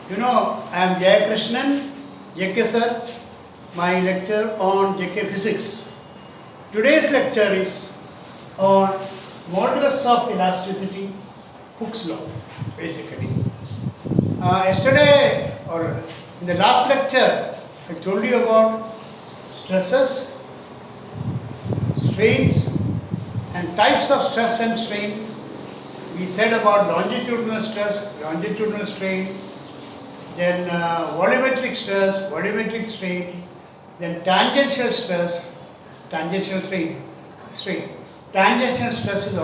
You know, I am Jaya Krishnan, JK sir, my lecture on JK Physics. Today's lecture is on modulus of elasticity, Hooke's law, basically. Yesterday, or in the last lecture, I told you about stresses, strains, and types of stress and strain. We said about longitudinal stress, longitudinal strain, then volumetric stress, volumetric strain, then tangential stress, tangential strain. Tangential stress is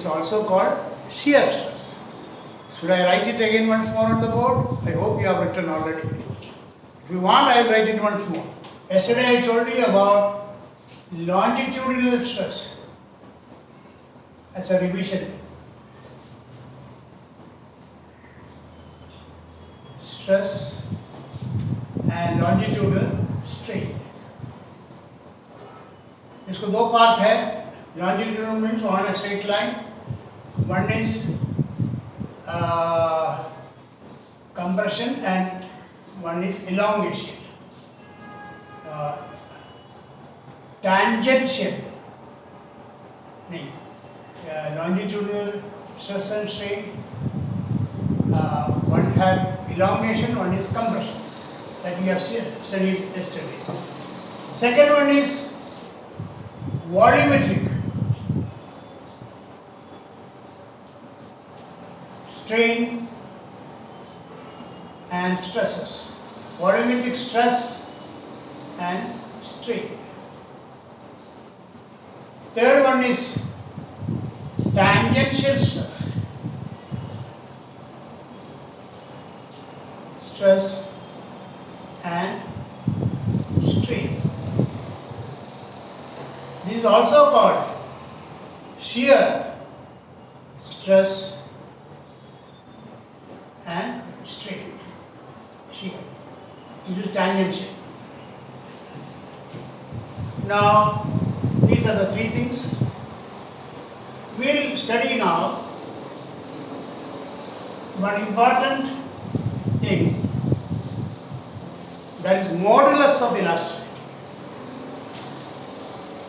also called shear stress. Should I write it again once more on the board? I hope you have written already. If you want, I will write it once more. Yesterday I told you about longitudinal stress as a revision. Stress and longitudinal strain. इसको दो part है. Longitudinal means on a straight line. One is compression and one is elongation. Tangential. Longitudinal stress and strain. One have elongation, one is compression, that we have studied yesterday. Second one is volumetric strain and stresses. Volumetric stress and strain. Third one is tangential stress. Stress and strain. This is also called shear stress and strain. Shear. This is tangential. Now, these are the three things. We will study now one important thing, that is modulus of elasticity.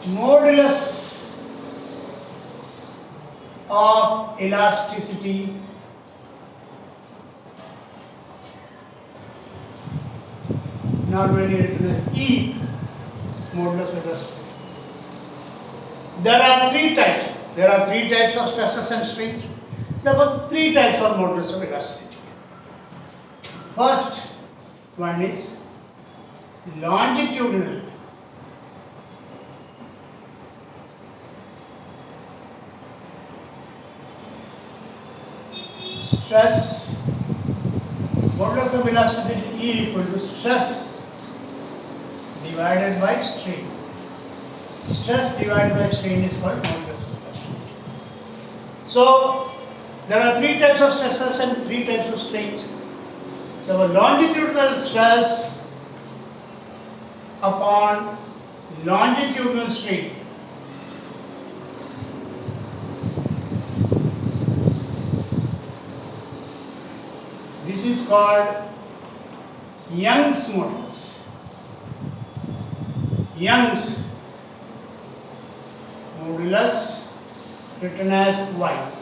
Modulus of elasticity normally written as E, modulus of elasticity. There are three types. There are three types of stresses and strains. There are three types of modulus of elasticity. First one is longitudinal stress. Modulus of elasticity E equal to stress divided by strain. Stress divided by strain is called modulus of elasticity. So there are three types of stresses and three types of strains. The longitudinal stress upon longitudinal strain. This is called Young's modulus. Young's modulus written as Y.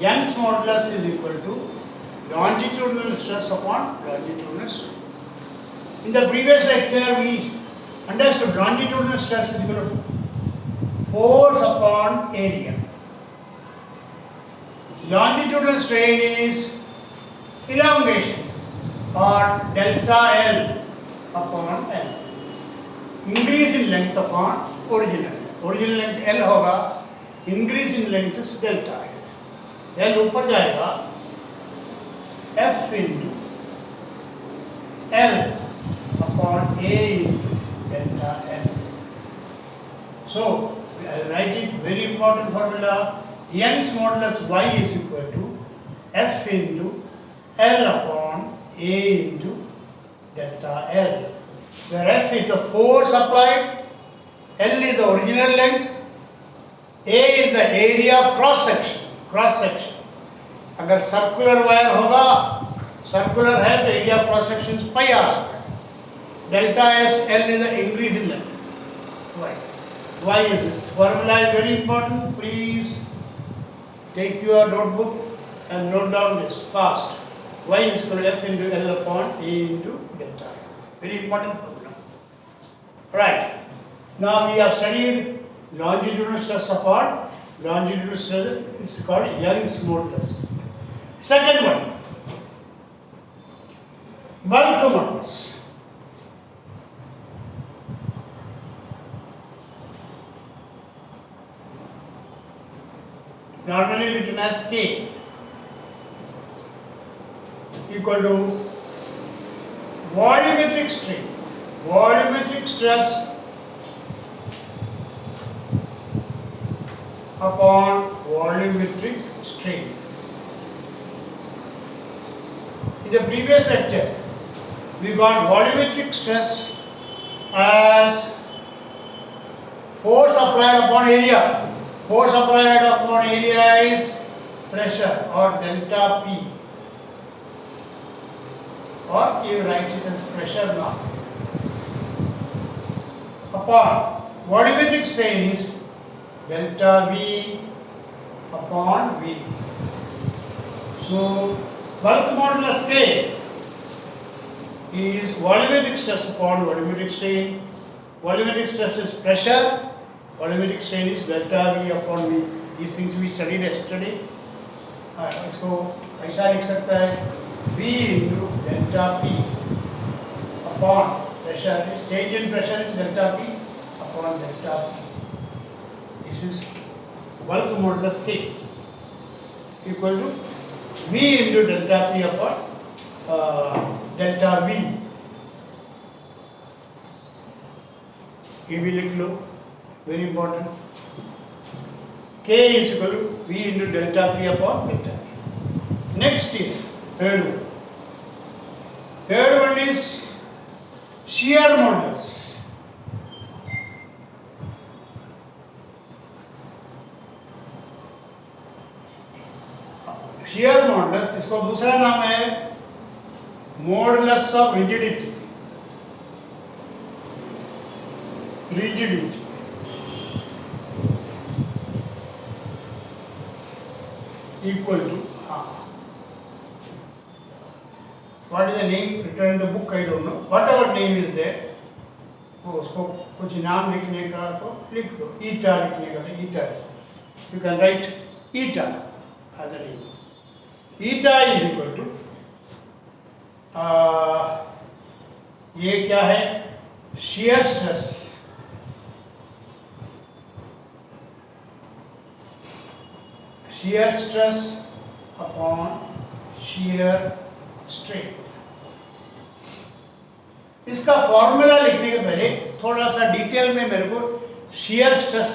Young's modulus is equal to longitudinal stress upon longitudinal strain. In the previous lecture, we understood longitudinal stress is equal to force upon area. Longitudinal strain is elongation or delta L upon L. Increase in length upon original length. Original length L होगा, increase in length is delta L. L ऊपर जाएगा, F into L upon A into delta L. So, I will write it, very important formula. Young's modulus Y is equal to F into L upon A into delta L, where F is the force applied, L is the original length, A is the area cross section. Cross section, अगर circular wire होगा, circular है तो area cross section पाई आ सकता है. Delta S L is the increase in length. Why? Why is this? Formula is very important. Please take your notebook and note down this fast. Y is equal to F into L upon A into delta. Very important formula. Right. Now we have studied longitudinal stress upon longitudinal stress is called Young's modulus. Second one, bulk modulus. Normally written as K equal to volumetric strain, volumetric stress upon volumetric strain. In the previous lecture, we got volumetric stress as force applied upon area. Force applied upon area is pressure or delta P, or you write it as pressure now. Upon volumetric strain is delta V upon V. So bulk modulus K is volumetric stress upon volumetric strain. Volumetric stress is pressure. Volumetric strain is delta V upon V. These things we studied yesterday. इसको ऐसा लिख सकता है V into delta P upon pressure. Change in pressure is delta P upon delta P. This is bulk modulus K equal to V into delta P upon delta V. ये भी लिख लो. Very important. K is equal to V into delta P upon delta P. Next is third one. Third one is shear modulus. Shear modulus, इसको दूसरा नाम है modulus of rigidity. Rigidity. Equal to what is the name written in the book? I don't know. Whatever name is there, उसको कुछ नाम लिखने का तो लिख दो. Eta लिखने का तो eta. You can write eta as a name. Eta is equal to ये क्या है? Shear stress. Shear stress upon shear strain. इसका फॉर्मूला लिखने के पहले थोड़ा सा डिटेल में मेरे को shear stress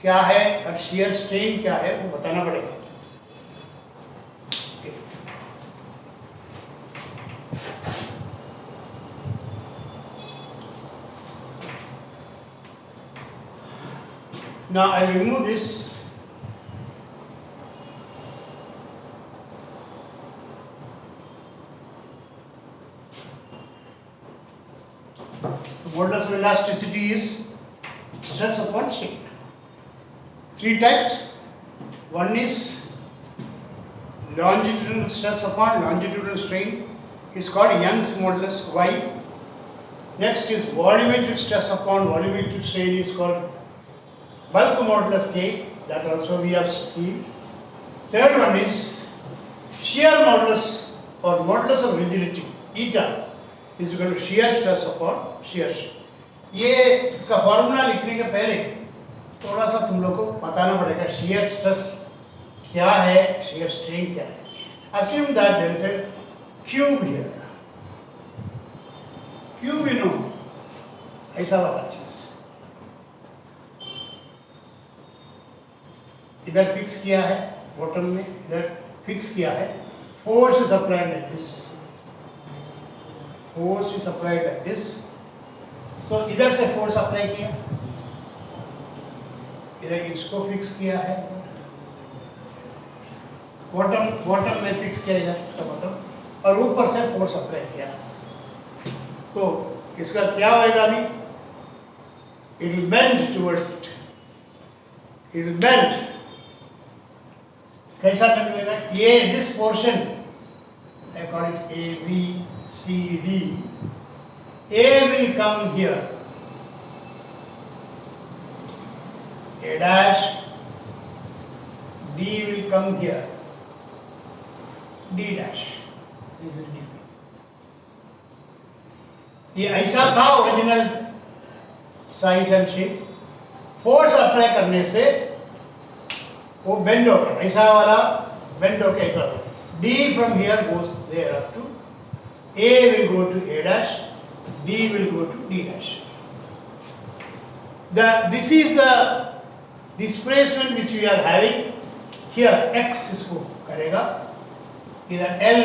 क्या है और shear strain क्या है वो बताना पड़ेगा. Now I remove this. Modulus of elasticity is stress upon strain. Three types. One is longitudinal stress upon longitudinal strain, is called Young's modulus Y. Next is volumetric stress upon volumetric strain, is called bulk modulus K. That also we have seen. Third one is shear modulus or modulus of rigidity, eta, is equal to shear stress upon shear strain. ये इसका formula लिखने के पहले थोड़ा सा तुम लोग को बताना पड़ेगा shear stress क्या है, shear strain क्या है. Assume that there is a cube here. Cube you know, ऐसा वाला चीज इधर फिक्स किया है, बॉटम में इधर फिक्स किया है. Force is applied like this. Force is applied like this. So इधर से फोर्स अप्लाई किया, इधर इसको फिक्स किया है, बॉटम में फिक्स किया इधर इसका बॉटम और ऊपर से फोर्स अप्लाई किया। तो इसका क्या होएगा अभी? It will bend towards it, it will bend. कैसा बेंड होएगा? ये this portion I call it A B C D, A will come here, A dash, D will come here, D dash, this is D. ये ऐसा था original size and shape. Force apply करने से वो bend हो गया, ऐसा वाला बेंड हो गया, ऐसा हो गया। D from here goes there up to A will go to A dash, D will go to D dash. This is the displacement which we are having here, x इसको करेगा, इधर L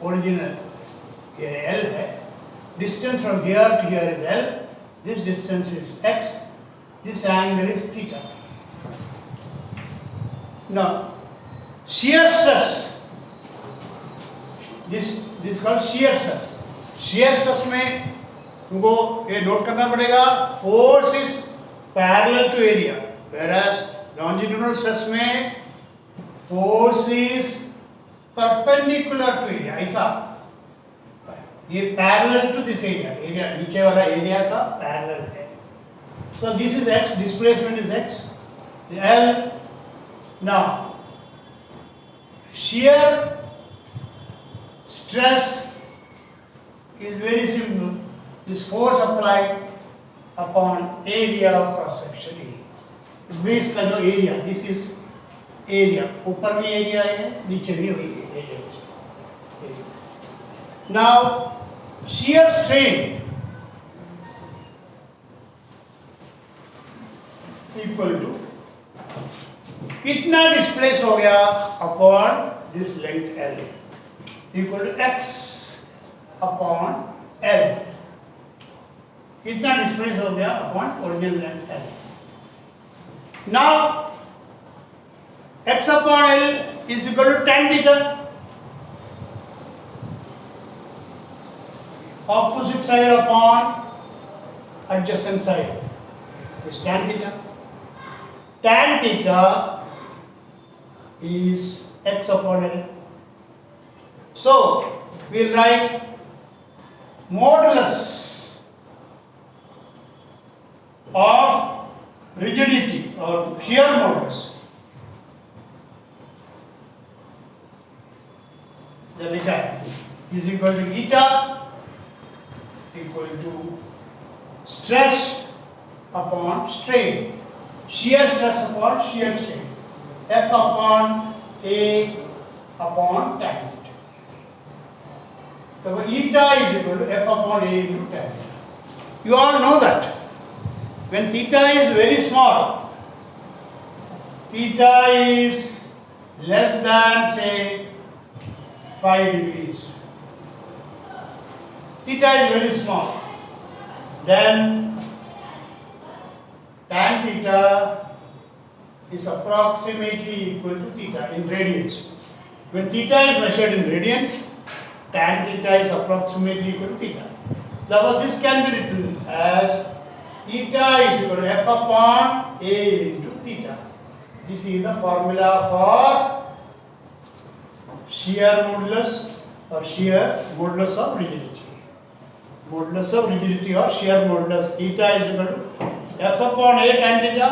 ओरिजिनल, ये L है, distance from here to here is L, this distance is x, this angle is theta. Now shear stress, this is called shear stress. shear stress में तुमको ये note करना पड़ेगा, force is parallel to area, whereas longitudinal stress में force is perpendicular to area, ऐसा ये parallel to this area, area नीचे वाला area का parallel है। So this is x, displacement is x, L. Now shear stress is very simple, is force applied upon area of cross section A. Base का जो area, this is area, ऊपर भी area है, नीचे भी वही area. Now shear strain equal to कितना displace हो गया upon this length L, equal to x upon L, कितना डिस्प्लेस हो गया upon original length L। Now x upon L is equal to tan theta, opposite side upon adjacent side is tan theta. Tan theta is x upon L. So we'll write modulus of rigidity or shear modulus, the लिखा है, is equal to eta equal to stress upon strain, shear stress upon shear strain, F upon A upon tan theta. So eta is equal to F upon A into tan theta. You all know that when theta is very small, theta is less than say 5 degrees, theta is very small, then tan theta is approximately equal to theta in radians. When theta is measured in radians, tan theta is approximately equal to theta. Therefore this can be written as eta is equal to F upon A into theta. This is the formula for shear modulus or shear modulus of rigidity. Modulus of rigidity or shear modulus, eta is equal to F upon A tan theta,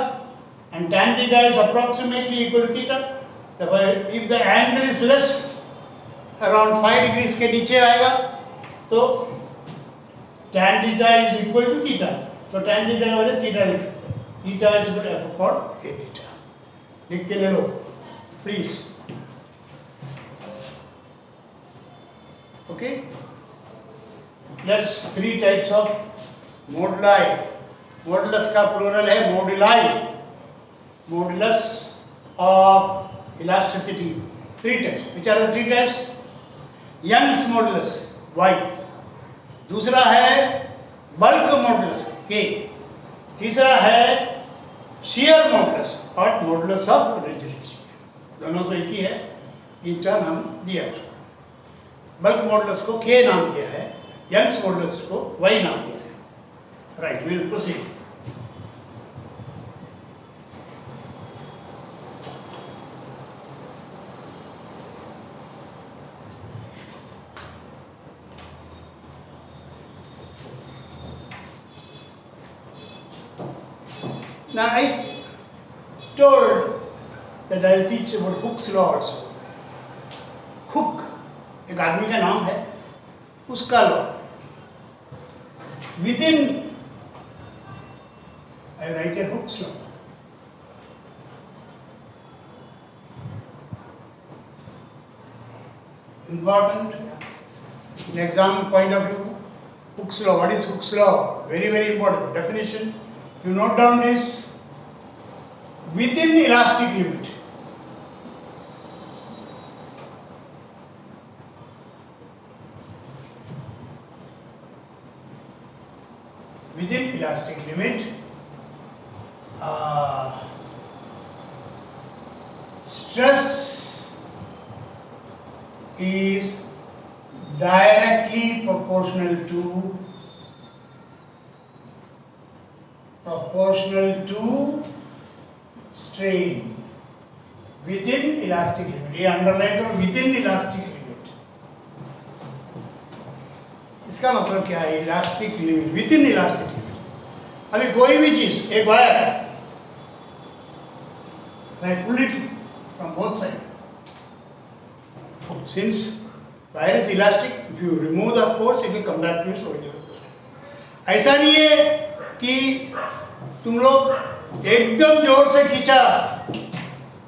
and tan theta is approximately equal to theta. Therefore if the angle is less, around 5 degrees के नीचे आएगा, तो tan theta is equal to theta. तो tan theta का value theta लिख सकते हैं, theta is equal to F upon A theta, लिख के ले लो please. Okay, that's 3 types of moduli. Modulus का प्लूरल है moduli, modulus of elasticity. 3 types, which are the 3 types? Young's modulus Y, दूसरा है बल्क मोडुलस K, तीसरा है शियर मोडुलस और मोडुलस ऑफ रिजिडिटी। दोनों तो एक ही है, ईटा नाम दिया। बल्क मॉडुलस को K नाम दिया है, यंग्स मॉडुलस को Y नाम दिया है। Right, will proceed. Now I told that I will teach about Hooke's law also. Hook एक आदमी का नाम है, उसका law with in I right A Hooke's law. Important in exam point of view, Hooke's law. What is Hooke's law? Very, very important. Definition, you note down this: within elastic limit. Within elastic limit, stress is directly proportional to strain within elastic limit. ये underline करो, within elastic limit. इसका मतलब क्या है? Elastic limit, with in elastic limit. अभी कोई भी चीज, एक वायर है, I pull it from both sides. Since wire is elastic, if you remove the force, it will come back to its original position. ऐसा नहीं है कि तुम लोग एकदम जोर से खींचा,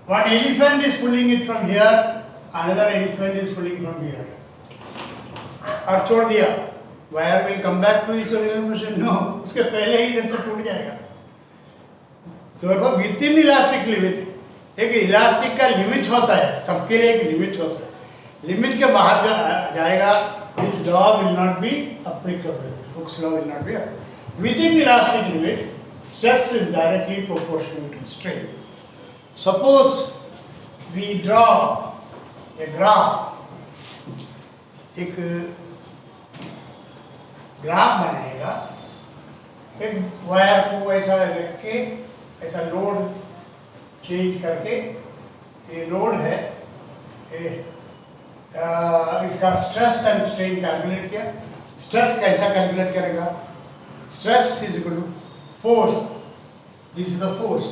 one elephant is pulling it from here, another elephant is pulling from here, और छोड़ दिया, wire will come back to its original position? No, उसके पहले ही इधर से टूट जाएगा। So within elastic limit, एक इलास्टिक का लिमिट होता है, सबके लिए एक लिमिट होता है। लिमिट के बाहर जाएगा, this law will not be applicable, Hooke's law will not be applicable. Within elastic limit, stress is directly proportional to strain. Suppose we draw a graph, एक ग्राफ बनाएगा, एक वायर को ऐसा रख के, ऐसा लोड चेंज करके, ये लोड है, इसका स्ट्रेस एंड स्ट्रेन कैलकुलेट किया। स्ट्रेस कैसा कैलकुलेट करेगा? Stress is equal to force, this is the force,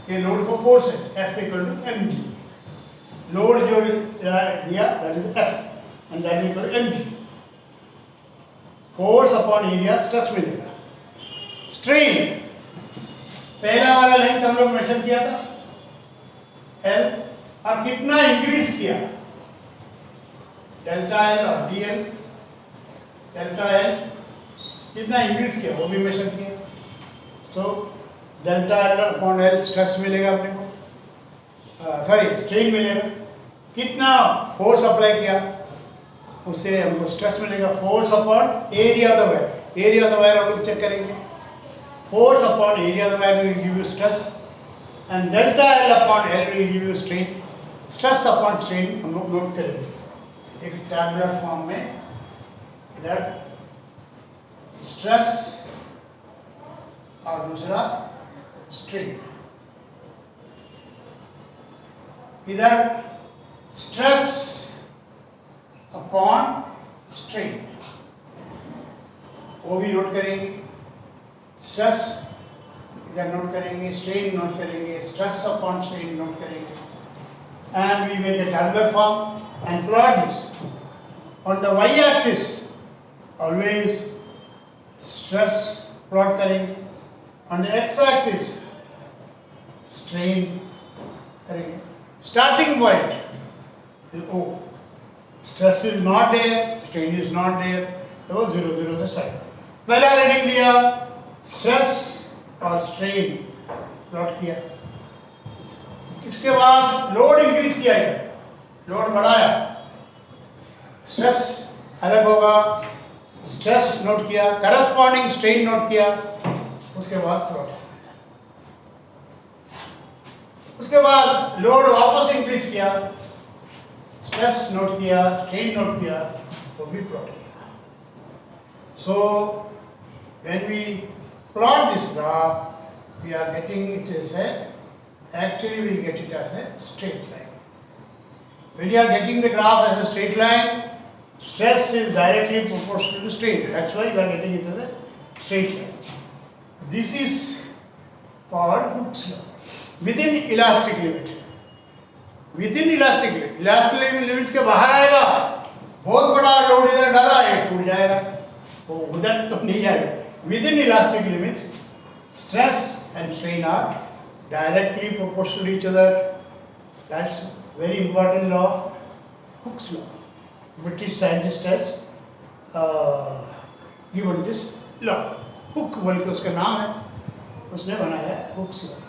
ये लोड को फोर्स है, F equal to mg। Load जो दिया that is F and that is equal to mg। Force upon area stress मिलेगा। Strain, पहला वाला length हम लोग मेजर किया था L, और कितना इंक्रीज किया? डेल्टा L और dl, डेल्टा L कितना इंक्रीज किया वो भी मेजर किया। तो delta L upon L stress मिलेगा अपने को, सॉरी स्ट्रेन मिलेगा। कितना फोर्स अप्लाई किया उससे हमको स्ट्रेस मिलेगा, force upon area of the wire. Area of the wire हम लोग चेक करेंगे, force upon area of the wire will give you stress, and delta L upon L will give you strain. Stress upon strain हम लोग note करेंगे एक tabular form में। इधर stress और दूसरा स्ट्रेन, इधर स्ट्रेस अपॉन स्ट्रेन, वो भी नोट करेंगे। स्ट्रेस इधर नोट करेंगे, स्ट्रेन नोट करेंगे, स्ट्रेस अपॉन स्ट्रेन नोट करेंगे, and we make a tabular form and plot this. On the y-axis always stress plot करेंगे, on the x-axis strain करेंगे। Starting point is O. Stress is not there, strain is not there, तो 0 0 से start. पहला reading लिया, stress और strain plot किया, इसके बाद लोड इंक्रीज किया है, लोड बढ़ाया, स्ट्रेस अलग होगा, स्ट्रेस नोट किया, करस्पॉन्डिंग स्ट्रेन नोट किया, उसके बाद प्लॉट, उसके बाद लोड वापस इंक्रीज किया, स्ट्रेस नोट किया, स्ट्रेन नोट किया, वो भी प्लॉट किया. So when we plot this graph, we are getting it as a, actually we get it as a straight line. When you are getting the graph as a straight line, stress is directly proportional to strain. That's why you are getting it as a straight line. This is called Hooke's law. Within elastic limit. Within elastic limit. Elastic limit के बाहर आएगा, बहुत बड़ा load इधर डाला है, टूट जाएगा. वो उधर तो नहीं जाएगा. Within elastic limit, stress and strain are directly proportional to each other. That's very important law, Hooke's law. British scientist has given this law. Hooke बोल के उसका नाम है, उसने बनाया है Hooke's law.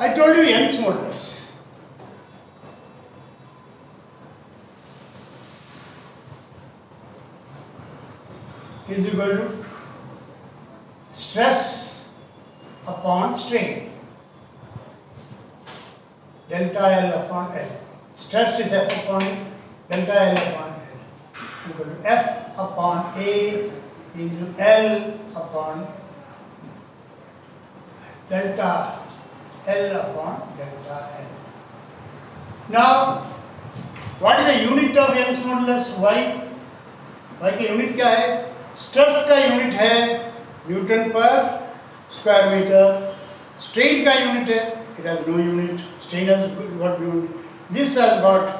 I told you Young's modulus. Is equal to stress upon strain, delta L upon L. Stress is F upon A, delta L upon L, equal to F upon A into L upon delta L upon delta L. Now, what is the unit of Young's modulus? Y? Y की unit क्या है? Stress का unit है newton per square metre. Strain का unit है, it has no unit. Strain has got unit, this has got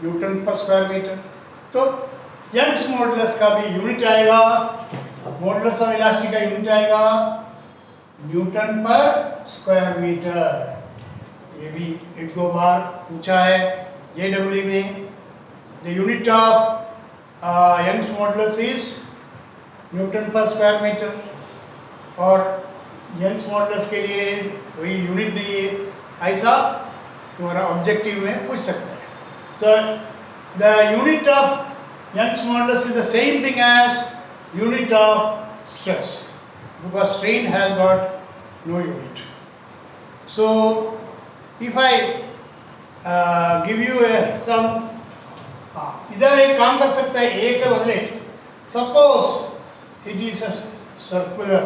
newton per square metre. तो Young's modulus का भी यूनिट आएगा, मॉडुलस ऑफ इलास्टिक का यूनिट आएगा न्यूटन पर स्क्वायर मीटर. ये भी एक दो बार पूछा है JEE में. The unit of Young's modulus is newton per square metre. और Young's modulus के लिए वही यूनिट नहीं है, ऐसा तुम्हारा ऑब्जेक्टिव में पूछ सकता है. तो the unit of Young's modulus is the same thing as unit of stress, because strain has got no unit. So if I give you some, इधर एक काम कर सकता है, ए के बदले suppose it is a circular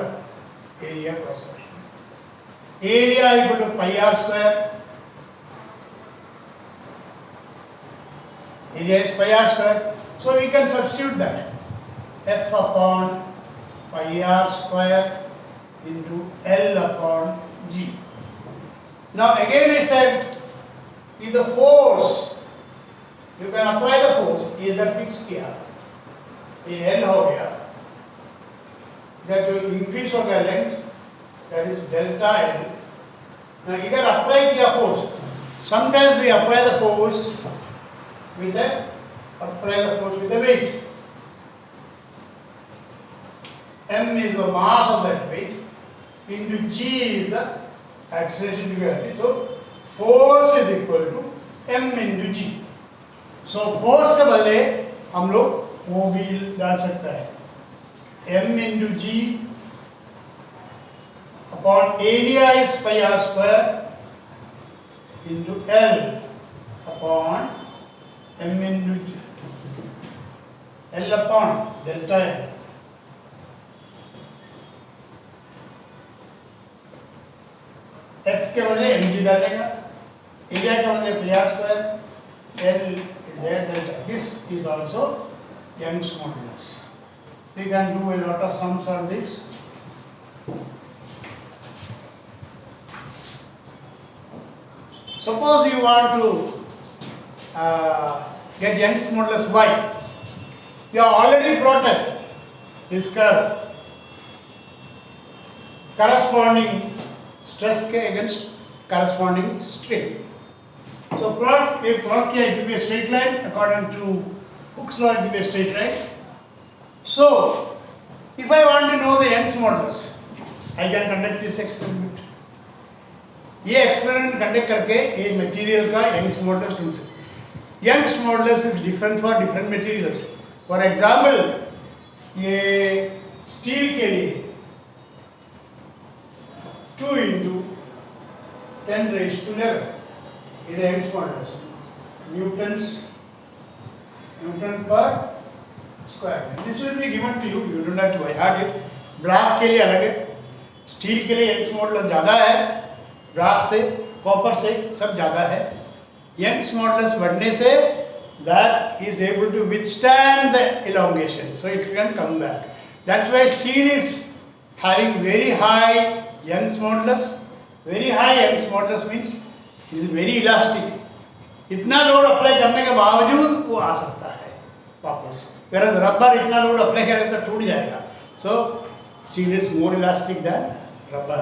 area cross section. Area equal to pi r square. Area is pi r square, so we can substitute that F upon pi r square into L upon g. Now again I said is the force, you can apply the force. इधर fix किया, ये L हो गया, इधर जो increase हो गया length, that is delta L. now इधर अप्लाई किया force. sometimes we apply the force with a weight. M is the mass of that weight into G is the acceleration due to gravity. so force is equal to M into G. So force के बदले हम लोग वो भी डाल सकता है, m into g upon area is pi r square into l upon m into l upon delta l. f के बदले mg डालेगा, एरिया के बदले pi r square, L is there, delta. This is also Young's modulus. We can do a lot of sums on this. Suppose you want to get Young's modulus Y. You have already plotted this curve corresponding stress के against corresponding strain. So plot किया, it will be a straight line according to Hooke's law. It will be a straight line. So if I want to know the Young's modulus, I can conduct this experiment. ये experiment conduct करके ये material का Young's modulus ढूंढ सकते। Young's modulus is different for different materials. For example ये steel के लिए 2 into 10 raised to 11 is the Young's modulus, Newton per square. This will be given to you. You don't have to by heart it. Brass के लिए अलग है, steel के लिए Young's modulus ज़्यादा है, ब्रास से, कॉपर से सब ज़्यादा है। यंग्स मॉडुलस बढ़ने से that is able to withstand the elongation, so it can come back. That's why steel is having very high Young's modulus. Very high Young's modulus means it is very elastic. इतना load apply करने के बावजूद वो आ सकता है वापस। whereas rubber इतना load apply करें तो टूट जाएगा। So steel is more elastic than rubber.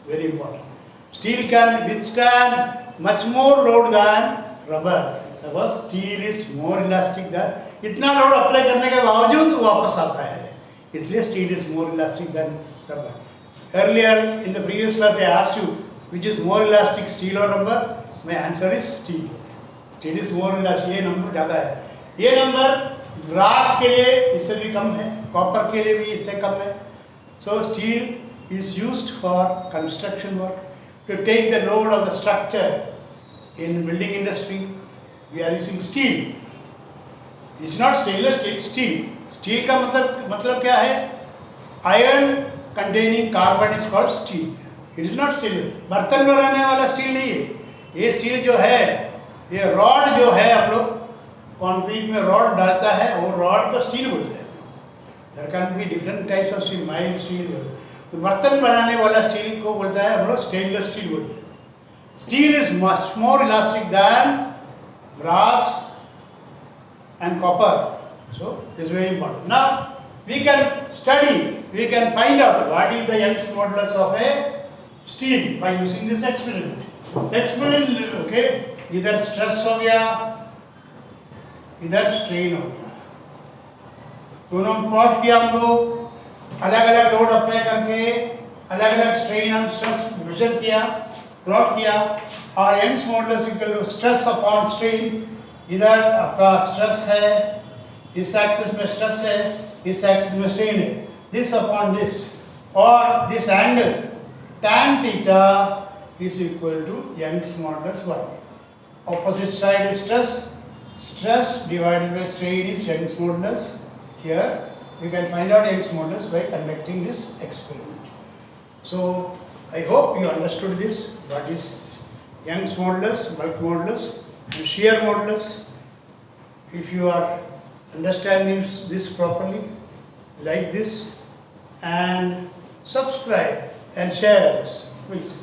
Very important. Steel can withstand much more load than rubber. Because steel is more elastic than, इतना लोड अप्लाई करने के बावजूद वापस आता है, इसलिए steel is more elastic than rubber. Earlier in the previous class I asked you which is more elastic, steel or rubber. My answer is steel. Steel is more elastic. ये number ज़्यादा है। ये नंबर ब्रास के लिए इससे भी कम है, copper के लिए भी इससे कम है। So steel is used for construction work to take the load of the structure in building industry. We are using steel. It's not stainless steel. Steel. Steel का मतलब क्या है? Iron containing carbon is called steel. It is not steel. बर्तन बनाने वाला steel नहीं है। ये स्टील जो है, ये रॉड जो है, आप लोग कंक्रीट में रॉड डालता है, वो रॉड को स्टील बोलते हैं। There can be different types of steel, mild steel. तो बर्तन बनाने वाला स्टील को बोलता है हम लोग स्टेनलेस स्टील बोलते हैं। Steel is much more elastic than brass and copper. So it is very important. Now we can study, we can find out what is the Young's modulus of a steel by using this experiment. Experiment, okay, इधर stress हो गया, इधर strain हो गया, दोनों plot किया हम लोग, अलग अलग लोड अप्लाई करके अलग अलग स्ट्रेन एंड स्ट्रेस मेजर किया, प्लॉट किया, और Young's modulus equal to stress upon strain. इधर आपका स्ट्रेस है, इस एक्सिस में स्ट्रेस है, इस एक्सिस में स्ट्रेन है, दिस अपॉन दिस, और this angle tan theta is equal to Young's modulus y. Opposite side is stress, stress divided by strain is Young's modulus. Here you can find out Young's modulus by conducting this experiment. So I hope you understood this, what is Young's modulus, bulk modulus and shear modulus. If you are understanding this properly, like this and subscribe and share this, please.